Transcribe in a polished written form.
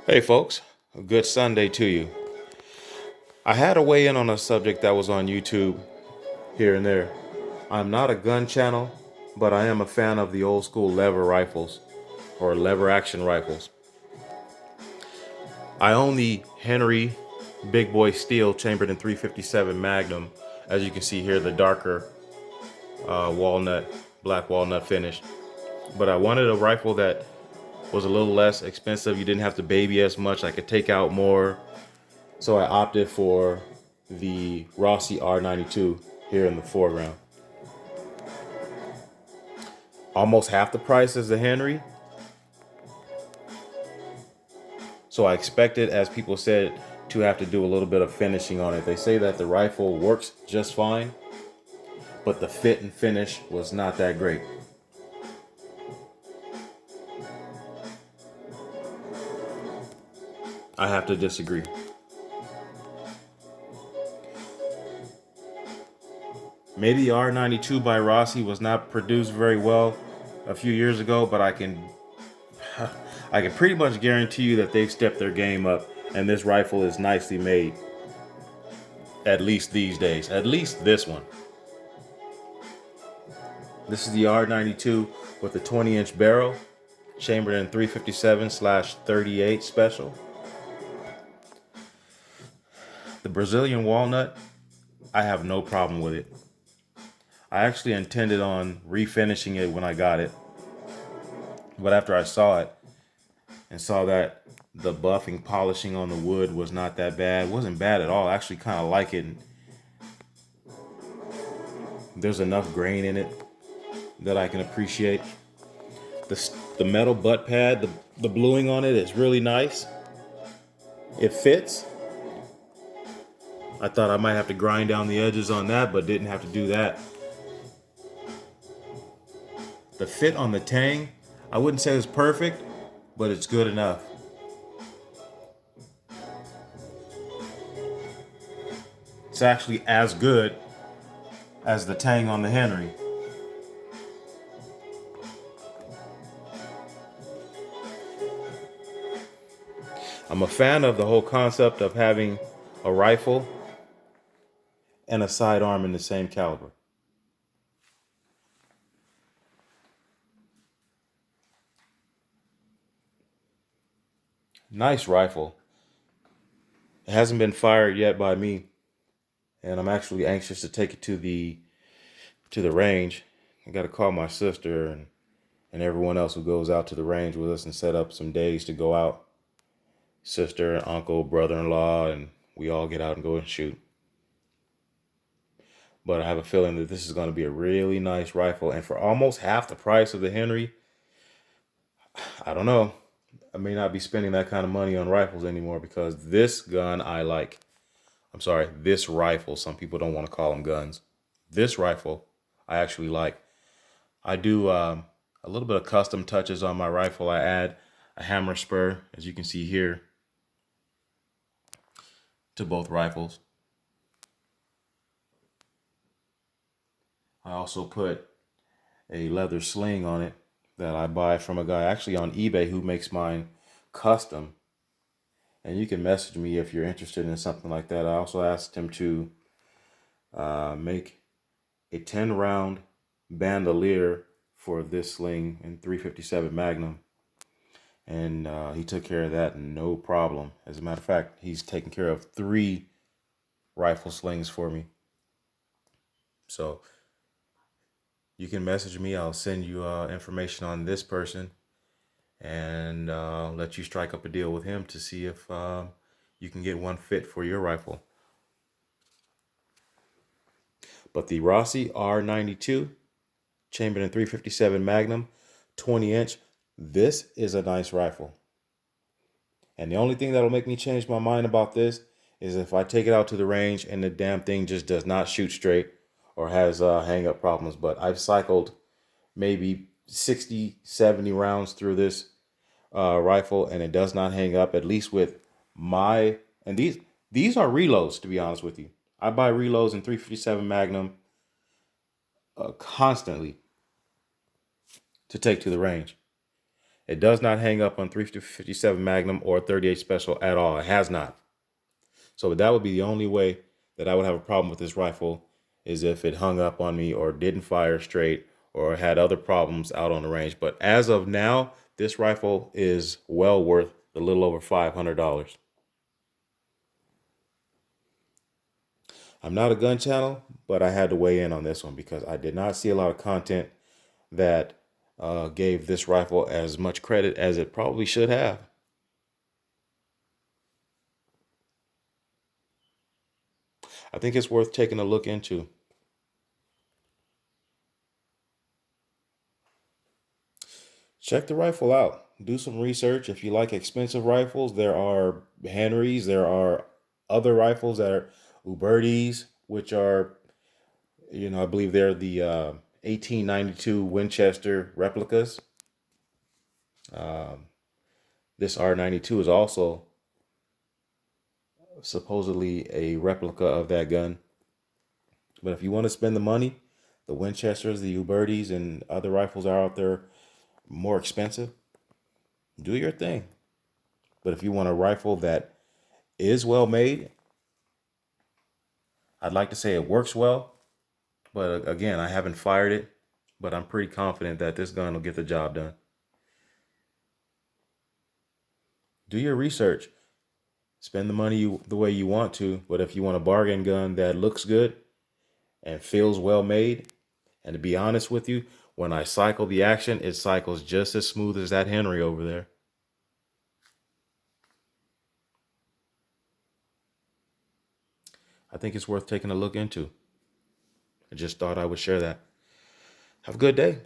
Hey folks, a good Sunday to you. I had to weigh in on a subject that was on YouTube here and there. I'm not a gun channel, but I am a fan of the old school lever rifles or lever action rifles. I own the Henry Big Boy Steel chambered in 357 Magnum. As you can see here, the darker walnut, black walnut finish. But I wanted a rifle that was a little less expensive. You didn't have to baby as much. I could take out more. So I opted for the Rossi R92 here in the foreground. Almost half the price as the Henry. So I expected, as people said, to have to do a little bit of finishing on it. They say that the rifle works just fine, but the fit and finish was not that great. I have to disagree. Maybe the R92 by Rossi was not produced very well a few years ago, but I can pretty much guarantee you that they've stepped their game up, and this rifle is nicely made. At least these days. At least this one. This is the R92 with the 20-inch barrel, chambered in 357/38 special. The Brazilian walnut, I have no problem with it. I actually intended on refinishing it when I got it, but after I saw it and saw that the buffing, polishing on the wood was not that bad, it wasn't bad at all. I actually kind of like it. There's enough grain in it that I can appreciate. The metal butt pad, the bluing on it is really nice. It fits. I thought I might have to grind down the edges on that, but didn't have to do that. The fit on the tang, I wouldn't say it's perfect, but it's good enough. It's actually as good as the tang on the Henry. I'm a fan of the whole concept of having a rifle and a sidearm in the same caliber. Nice rifle. It hasn't been fired yet by me, and I'm actually anxious to take it to the range. I got to call my sister and everyone else who goes out to the range with us and set up some days to go out. Sister, uncle, brother-in-law, and we all get out and go and shoot. But I have a feeling that this is going to be a really nice rifle, and for almost half the price of the Henry, I don't know. I may not be spending that kind of money on rifles anymore because this gun I like. I'm sorry, this rifle. Some people don't want to call them guns. This rifle I actually like. I do a little bit of custom touches on my rifle. I add a hammer spur, as you can see here, to both rifles. I also put a leather sling on it that I buy from a guy actually on eBay who makes mine custom. And you can message me if you're interested in something like that. I also asked him to make a 10-round bandolier for this sling in 357 Magnum. And he took care of that, no problem. As a matter of fact, he's taken care of 3 rifle slings for me. So you can message me. I'll send you information on this person and let you strike up a deal with him to see if you can get one fit for your rifle. But the Rossi R92, chambered in 357 Magnum, 20-inch, this is a nice rifle. And the only thing that'll make me change my mind about this is if I take it out to the range and the damn thing just does not shoot straight or has hang-up problems. But I've cycled maybe 60, 70 rounds through this rifle, and it does not hang up, at least with my... And these are reloads, to be honest with you. I buy reloads in 357 Magnum constantly to take to the range. It does not hang up on 357 Magnum or 38 Special at all. It has not. So that would be the only way that I would have a problem with this rifle, is if it hung up on me or didn't fire straight or had other problems out on the range. But as of now, this rifle is well worth a little over $500. I'm not a gun channel, but I had to weigh in on this one because I did not see a lot of content that gave this rifle as much credit as it probably should have. I think it's worth taking a look into. Check the rifle out. Do some research. If you like expensive rifles, there are Henrys. There are other rifles that are Ubertis, which are, I believe they're the 1892 Winchester replicas. This R92 is also supposedly a replica of that gun. But if you want to spend the money, the Winchesters, the Ubertis, and other rifles are out there more expensive. Do your thing. But if you want a rifle that is well made, I'd like to say it works well. But again, I haven't fired it, but I'm pretty confident that this gun will get the job done. Do your research. Spend the money the way you want to. But if you want a bargain gun that looks good and feels well made, and to be honest with you, when I cycle the action, it cycles just as smooth as that Henry over there. I think it's worth taking a look into. I just thought I would share that. Have a good day.